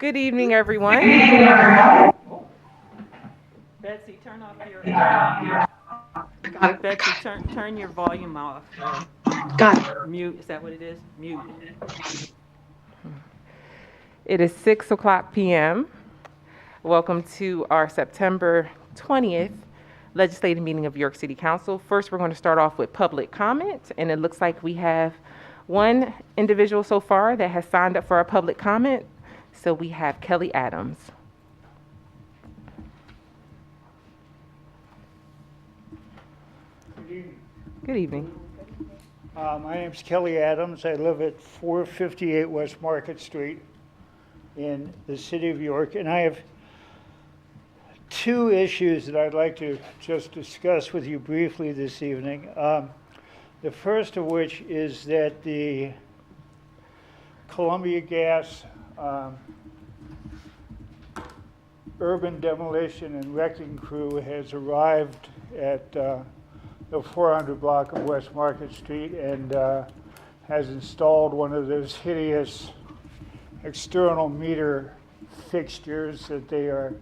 Good evening, everyone. Betsy, turn off your. Betsy, turn your volume off. Got it. Mute. Is that what it is? Mute. It is 6 p.m. Welcome to our September 20th legislative meeting of York City Council. First, we're going to start off with public comment, and it looks like we have one individual so far that has signed up for our public comment. So we have Kelly Adams. Good evening. Good evening. My name's Kelly Adams. I live at 458 West Market Street in the city of York, and I have two issues that I'd like to just discuss with you briefly this evening. The first of which is that the Columbia Gas urban demolition and wrecking crew has arrived at the 400 block of West Market Street and has installed one of those hideous external meter fixtures that they are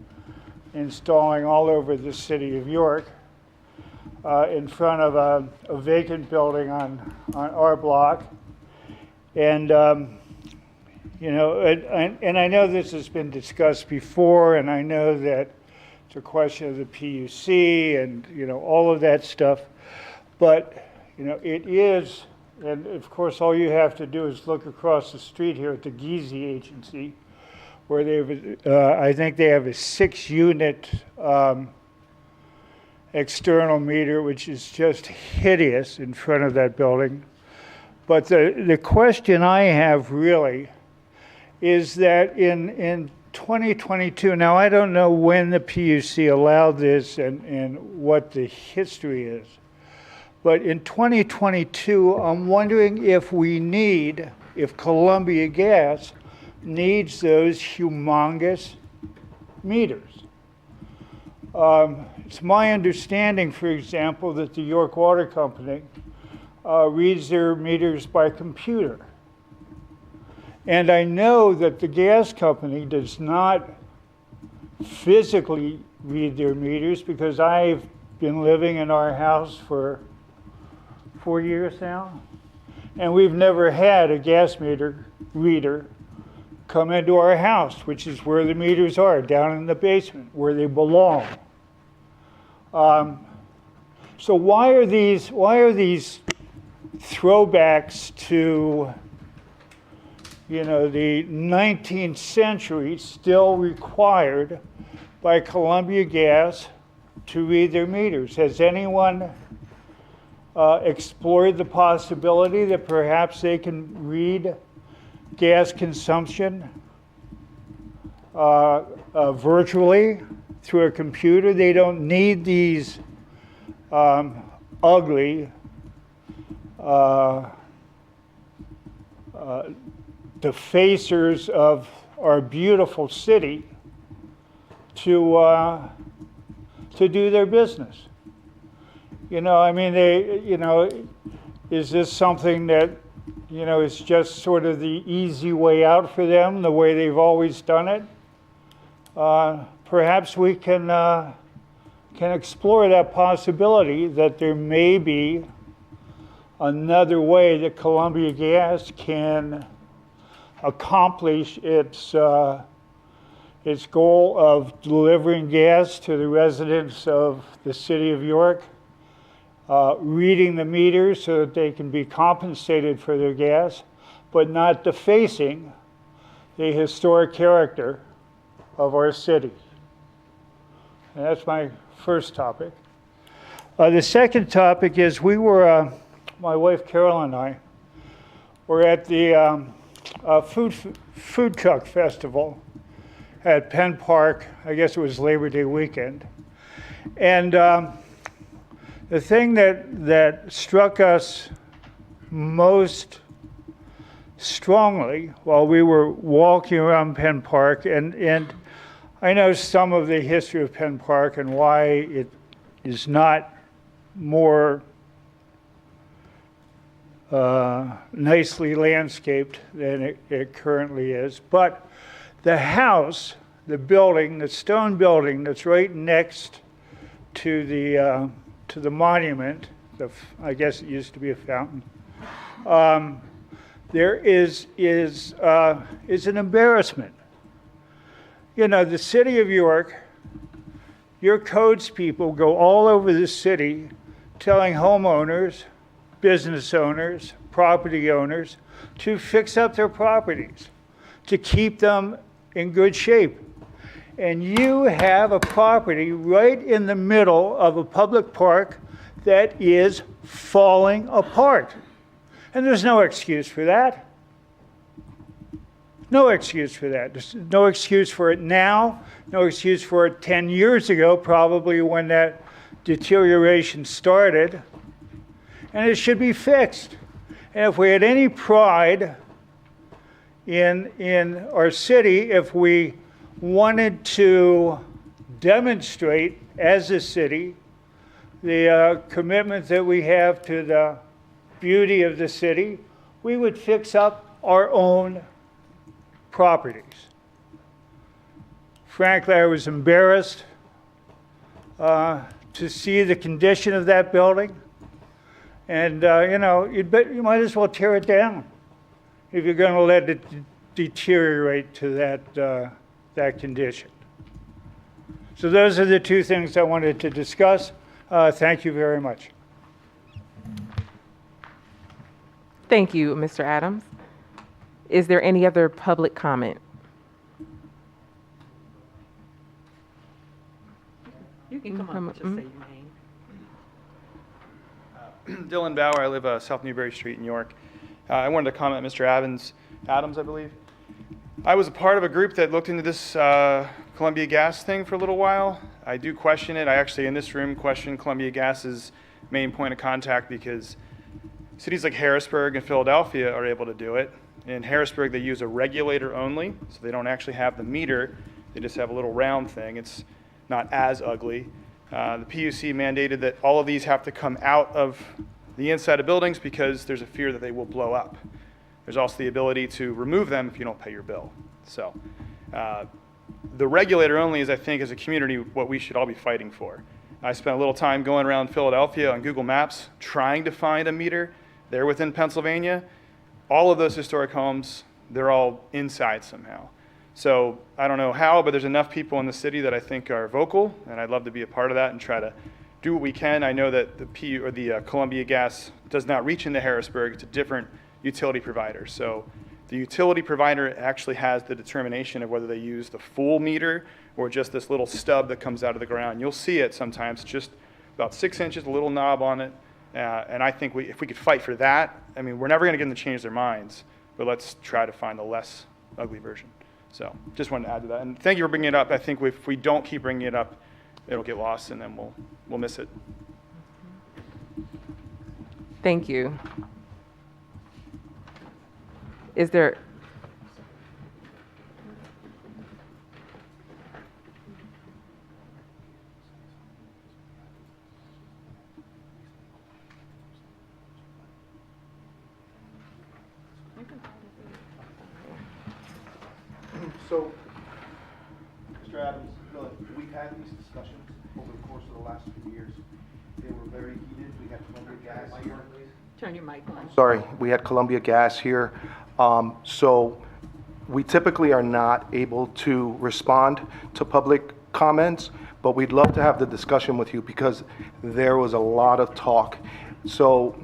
installing all over the city of York in front of a vacant building on our block. And you know, and I know this has been discussed before, and I know that it's a question of the PUC and, you know, all of that stuff. But, you know, it is, and of course, all you have to do is look across the street here at the Giese Agency, where they have, I think they have a 6-unit external meter, which is just hideous in front of that building. But the question I have really is that in 2022, now I don't know when the PUC allowed this and what the history is, but in 2022, I'm wondering if Columbia Gas needs those humongous meters. It's my understanding, for example, that the York Water Company reads their meters by computer. And I know that the gas company does not physically read their meters because I've been living in our house for 4 years now, and we've never had a gas meter reader come into our house, which is where the meters are, down in the basement, where they belong. So why are these throwbacks to, you know, the 19th century still required by Columbia Gas to read their meters? Has anyone explored the possibility that perhaps they can read gas consumption virtually through a computer? They don't need these ugly defacers of our beautiful city to do their business. You know, I mean, is this something that, you know, is just sort of the easy way out for them, the way they've always done it? Perhaps we can explore that possibility that there may be another way that Columbia Gas can accomplish its goal of delivering gas to the residents of the city of York, reading the meters so that they can be compensated for their gas, but not defacing the historic character of our city. And that's my first topic. The second topic is we were, my wife Carol and I, were at the food truck festival at Penn Park. I guess it was Labor Day weekend. And the thing that struck us most strongly while we were walking around Penn Park, and I know some of the history of Penn Park and why it is not more nicely landscaped than it currently is, but The house, the building, the stone building that's right next to the monument, I guess it used to be a fountain, there is an embarrassment. You know, the city of York, your codes people go all over the city telling homeowners, business owners, property owners to fix up their properties, to keep them in good shape. And you have a property right in the middle of a public park that is falling apart. And there's no excuse for that. No excuse for that. There's no excuse for it now, no excuse for it 10 years ago, probably when that deterioration started. And it should be fixed. And if we had any pride in our city, if we wanted to demonstrate as a city the commitment that we have to the beauty of the city, we would fix up our own properties. Frankly, I was embarrassed to see the condition of that building. And, you know, you might as well tear it down if you're going to let it deteriorate to that condition. So those are the two things I wanted to discuss. Thank you very much. Thank you, Mr. Adams. Is there any other public comment? You can come up and just say your name. Dylan Bauer, I live South Newbury Street in York. I wanted to comment, Mr. Adams, I believe. I was a part of a group that looked into this Columbia Gas thing for a little while. I do question it. I actually, in this room, question Columbia Gas's main point of contact because cities like Harrisburg and Philadelphia are able to do it. In Harrisburg, they use a regulator only, so they don't actually have the meter. They just have a little round thing. It's not as ugly. The PUC mandated that all of these have to come out of the inside of buildings because there's a fear that they will blow up. There's also the ability to remove them if you don't pay your bill. So the regulator only is, I think, as a community, what we should all be fighting for. I spent a little time going around Philadelphia on Google Maps trying to find a meter there within Pennsylvania. All of those historic homes, they're all inside somehow. So I don't know how, but there's enough people in the city that I think are vocal, and I'd love to be a part of that and try to do what we can. I know that the Columbia Gas does not reach into Harrisburg. It's a different utility provider. So the utility provider actually has the determination of whether they use the full meter or just this little stub that comes out of the ground. You'll see it sometimes, just about 6 inches, a little knob on it. And I think if we could fight for that, I mean, we're never going to get them to change their minds, but let's try to find a less ugly version. So just wanted to add to that. And thank you for bringing it up. I think if we don't keep bringing it up, it'll get lost, and then we'll miss it. Thank you. Is there... So, Mr. Adams, look, we've had these discussions over the course of the last few years. They were very heated. We had Columbia Gas here. Turn your mic on. Sorry, we had Columbia Gas here. So we typically are not able to respond to public comments, but we'd love to have the discussion with you because there was a lot of talk. So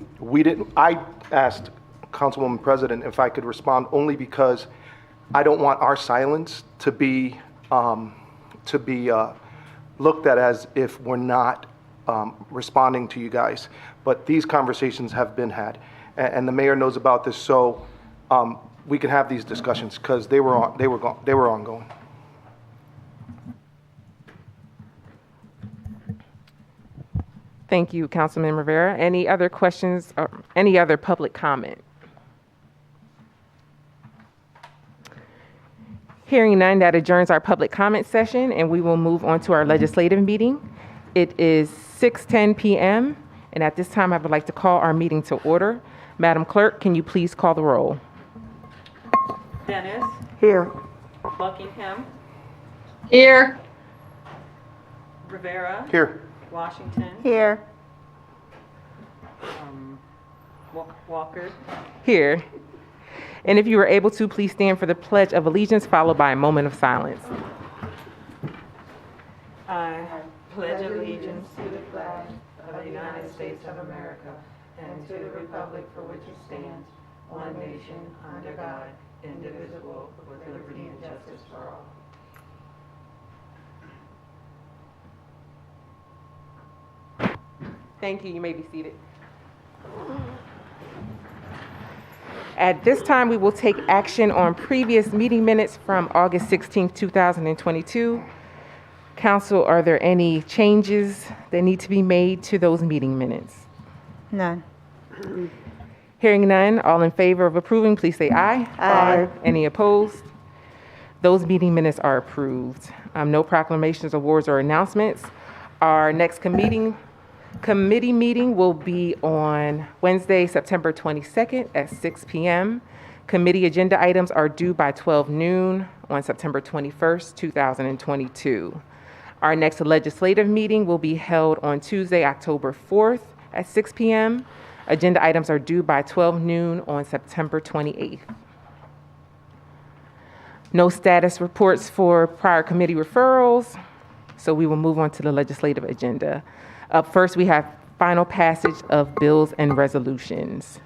I asked Councilwoman President if I could respond only because I don't want our silence to be looked at as if we're not responding to you guys. But these conversations have been had, and the mayor knows about this, so we can have these discussions because they were ongoing. Thank you, Councilman Rivera. Any other questions or any other public comment? Hearing none, that adjourns our public comment session, and we will move on to our legislative meeting. It is 6:10 p.m., and at this time, I would like to call our meeting to order. Madam Clerk, can you please call the roll? Dennis, Here. Buckingham, Here. Rivera, Here. Washington, Here. Walker. Here. And if you are able to, please stand for the Pledge of Allegiance, followed by a moment of silence. I pledge allegiance to the flag of the United States of America and to the republic for which it stands, one nation, under God, indivisible, with liberty and justice for all. Thank you. You may be seated. At this time, we will take action on previous meeting minutes from August 16th, 2022. Council, are there any changes that need to be made to those meeting minutes? None. Hearing none, all in favor of approving, please say aye. Aye. Any opposed? Those meeting minutes are approved. No proclamations, awards, or announcements. Our next committee meeting will be on Wednesday, September 22nd at 6 p.m. Committee agenda items are due by 12 noon on September 21st, 2022. Our next legislative meeting will be held on Tuesday, October 4th at 6 p.m. Agenda items are due by 12 noon on September 28th. No status reports for prior committee referrals, so we will move on to the legislative agenda. Up first, we have final passage of bills and resolutions.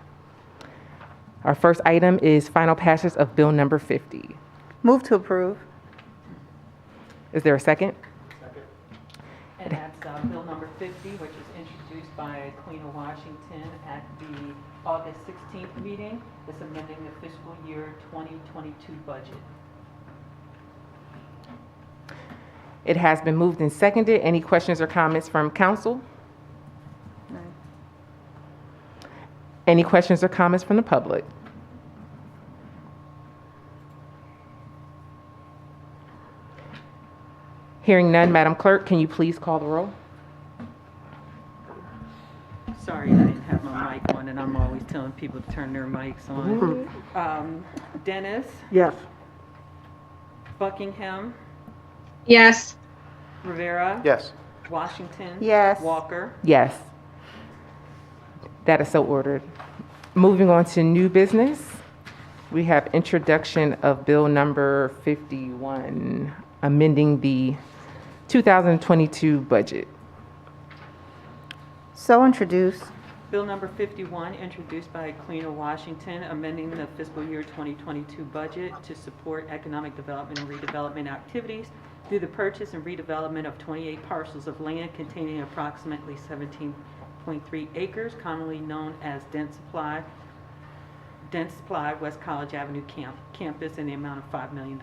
Our first item is final passage of bill number 50. Move to approve. Is there a second? And that's bill number 50, which is introduced by Queen of Washington at the August 16th meeting. It's amending the fiscal year 2022 budget. It has been moved and seconded. Any questions or comments from council? None. Any questions or comments from the public? Hearing none, Madam Clerk, can you please call the roll? Sorry, I didn't have my mic on, and I'm always telling people to turn their mics on. Dennis, Yes. Buckingham, Yes. Rivera, Yes. Washington, Yes. Walker. Yes. That is so ordered. Moving on to new business, we have introduction of bill number 51, amending the 2022 budget. So introduced. Bill number 51, introduced by Queen of Washington, amending the fiscal year 2022 budget to support economic development and redevelopment activities through the purchase and redevelopment of 28 parcels of land containing approximately 17.3 acres, commonly known as Dense Supply, West College Avenue campus, in the amount of $5 million.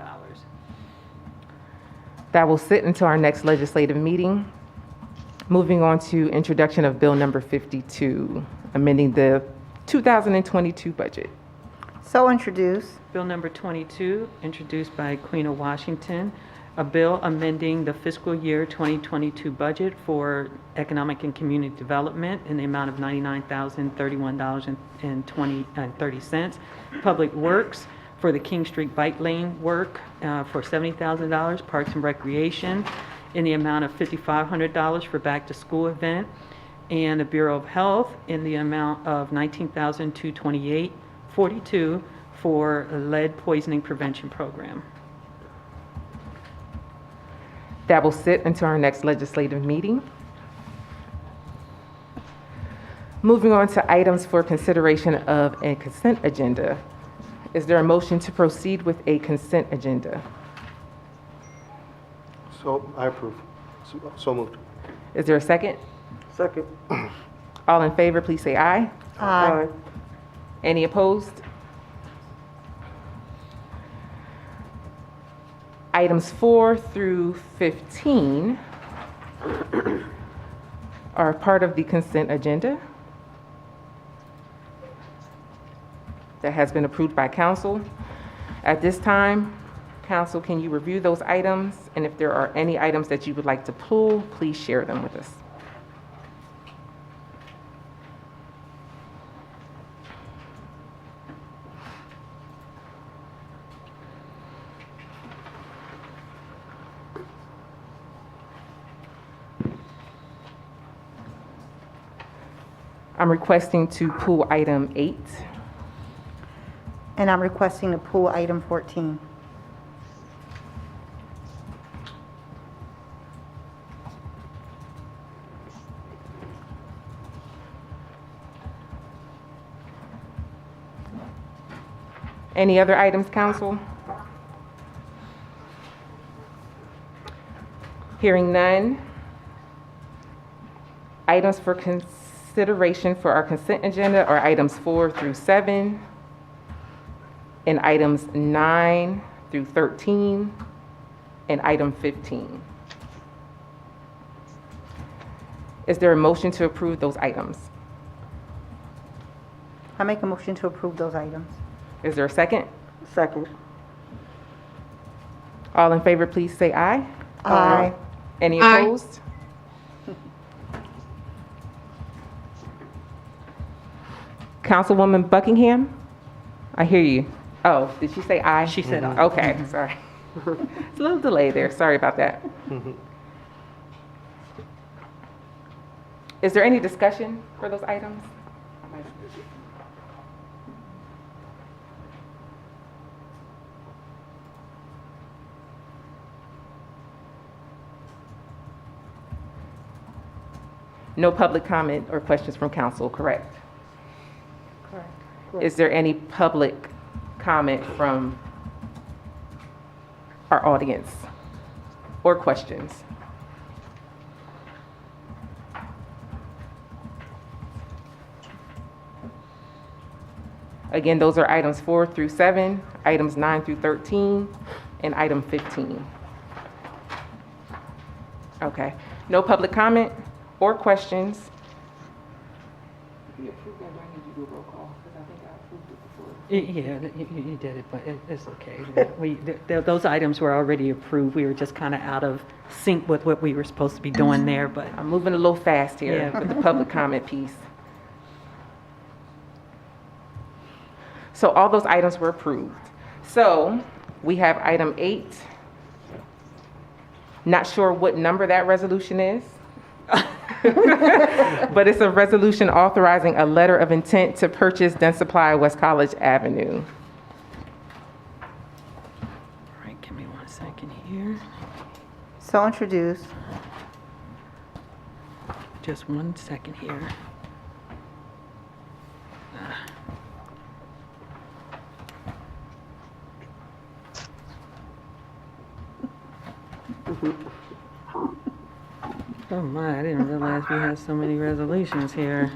That will sit until our next legislative meeting. Moving on to introduction of bill number 52, amending the 2022 budget. So introduced. Bill number 22, introduced by Queen of Washington, a bill amending the fiscal year 2022 budget for economic and community development in the amount of $99,031.30. Public Works for the King Street Bike Lane work for $70,000. Parks and Recreation in the amount of $5,500 for back-to-school event. And the Bureau of Health in the amount of $19,228.42 for a lead poisoning prevention program. That will sit until our next legislative meeting. Moving on to items for consideration of a consent agenda. Is there a motion to proceed with a consent agenda? So I approve. So moved. Is there a second? Second. All in favor, please say aye. Aye. Any opposed? Items 4 through 15 are part of the consent agenda that has been approved by council. At this time, council, can you review those items? And if there are any items that you would like to pull, please share them with us. I'm requesting to pull item 8. And I'm requesting to pull item 14. Any other items, council? Hearing none. Items for consideration for our consent agenda are items 4 through 7, and items 9 through 13, and item 15. Is there a motion to approve those items? I make a motion to approve those items. Is there a second? Second. All in favor, please say aye. Aye. Any opposed? Councilwoman Buckingham? I hear you. Oh, did she say aye? She said aye. Okay, sorry. It's a little delay there. Sorry about that. Is there any discussion for those items? No public comment or questions from council, correct? Correct. Is there any public comment from our audience or questions? Again, those are items 4 through 7, items 9 through 13, and item 15. Okay, no public comment or questions. Yeah, you did it, but it's okay. Those items were already approved. We were just kind of out of sync with what we were supposed to be doing there, but I'm moving a little fast here Yeah. with the public comment piece. So all those items were approved. So we have item 8. Not sure what number that resolution is. But it's a resolution authorizing a letter of intent to purchase Dentsply West College Avenue. all right, give me 1 second here. So introduced. Just 1 second here. Oh my, I didn't realize we had so many resolutions here.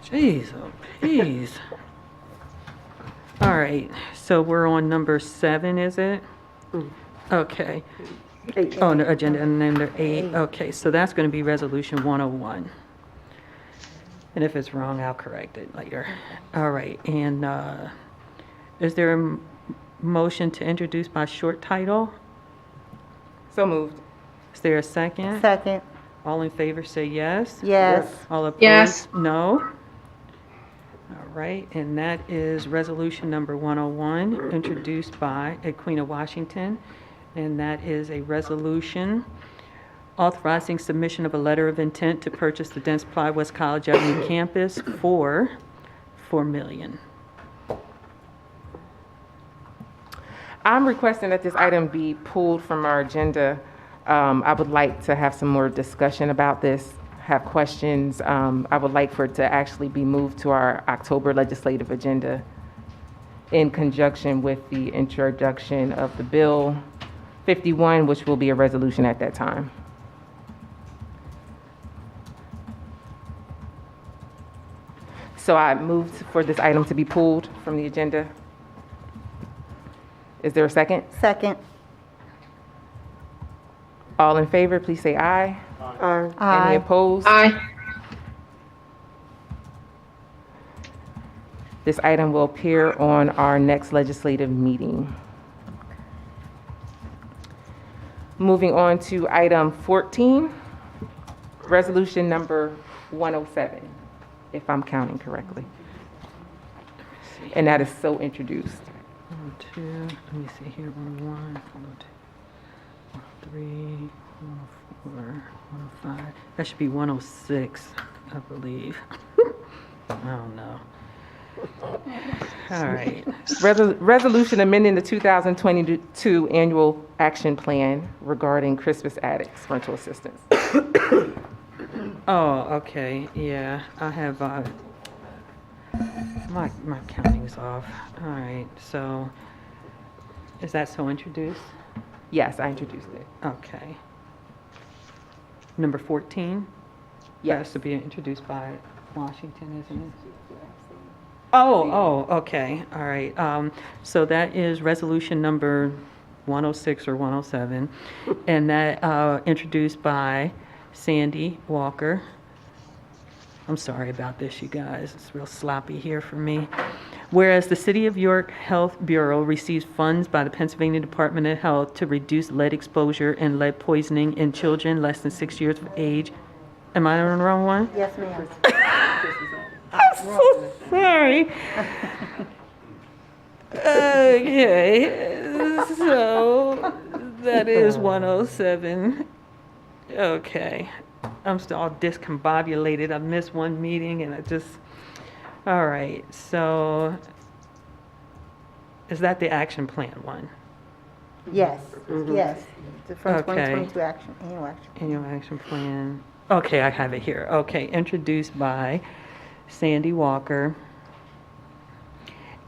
Jeez, oh jeez. All right, so we're on number 7, is it? Okay. Oh, no, agenda number 8. Okay, so that's going to be resolution 101. And if it's wrong, I'll correct it later. All right, and is there a motion to introduce by short title? So moved. Is there a second? Second. All in favor say yes. Yes. All opposed? Yes. No. All right, and that is resolution number 101, introduced by Aquina Washington. And that is a resolution authorizing submission of a letter of intent to purchase the Dentsply West College Avenue campus for $4 million. I'm requesting that this item be pulled from our agenda. I would like to have some more discussion about this, have questions. I would like for it to actually be moved to our October legislative agenda in conjunction with the introduction of the Bill 51, which will be a resolution at that time. So I moved for this item to be pulled from the agenda. Is there a second? Second. All in favor, please say aye. Any Aye. opposed? Aye. This item will appear on our next legislative meeting. Moving on to item 14, resolution number 107, if I'm counting correctly. And that is so introduced. 1, 2, let me see here, 101, 102, 103, 104, 105. That should be 106, I believe. I don't know. All right. Resolution amending the 2022 Annual Action Plan regarding Crispus Attucks rental assistance. Oh, okay, yeah, I have, my counting's off. All right, so, is that so introduced? Yes, I introduced it. Okay. Number 14? Yes. Has to be introduced by Washington, isn't it? Oh, okay, all right. So that is resolution number 106 or 107, and that introduced by Sandy Walker. I'm sorry about this, you guys. It's real sloppy here for me. Whereas the City of York Health Bureau receives funds by the Pennsylvania Department of Health to reduce lead exposure and lead poisoning in children less than 6 years of age. Am I on the wrong one? Yes, ma'am. I'm so sorry. Okay, so that is 107. Okay, I'm still all discombobulated. I missed one meeting and I just, all right, so is that the action plan one? Yes, yes. From Okay. 2022 annual action. Annual action plan. Okay, I have it here. Okay, introduced by Sandy Walker.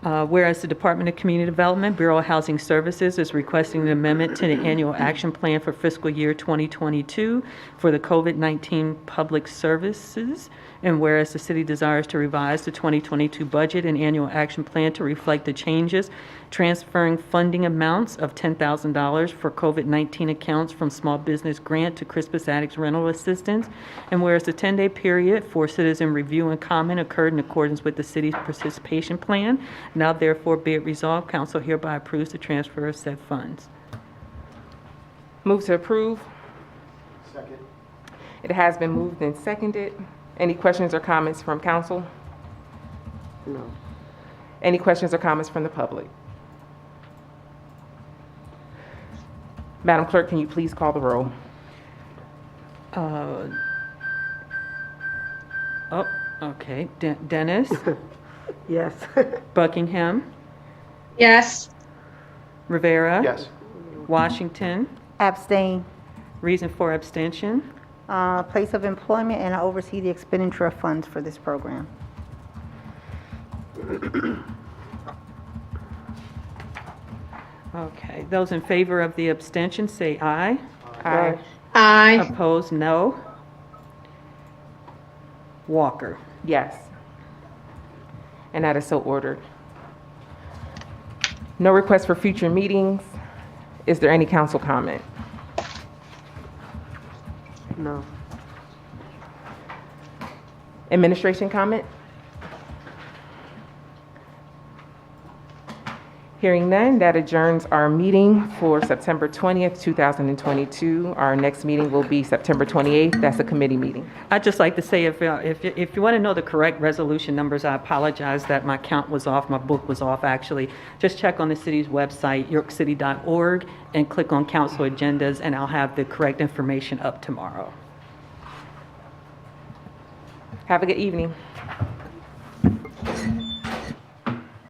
Whereas the Department of Community Development, Bureau of Housing Services is requesting an amendment to the annual action plan for fiscal year 2022 for the COVID-19 public services. And whereas the city desires to revise the 2022 budget and annual action plan to reflect the changes, transferring funding amounts of $10,000 for COVID-19 accounts from small business grant to Crispus Attucks rental assistance. And whereas the 10-day period for citizen review and comment occurred in accordance with the city's participation plan, now therefore be it resolved, council hereby approves the transfer of said funds. Move to approve. Second. It has been moved and seconded. Any questions or comments from council? No. Any questions or comments from the public? Madam Clerk, can you please call the roll? Oh, okay. Dennis? Yes. Buckingham? Yes. Rivera? Yes. Washington? Abstain. Reason for abstention? Place of employment, and I oversee the expenditure of funds for this program. Okay. Those in favor of the abstention, say aye. Aye. Aye. Opposed, no. Walker? Yes. And that is so ordered. No request for future meetings. Is there any council comment? No. Administration comment? Hearing none, that adjourns our meeting for September 20th, 2022. Our next meeting will be September 28th. That's a committee meeting. I'd just like to say, if you want to know the correct resolution numbers, I apologize that my count was off, my book was off, actually. Just check on the city's website, yorkcity.org, and click on council agendas, and I'll have the correct information up tomorrow. Have a good evening.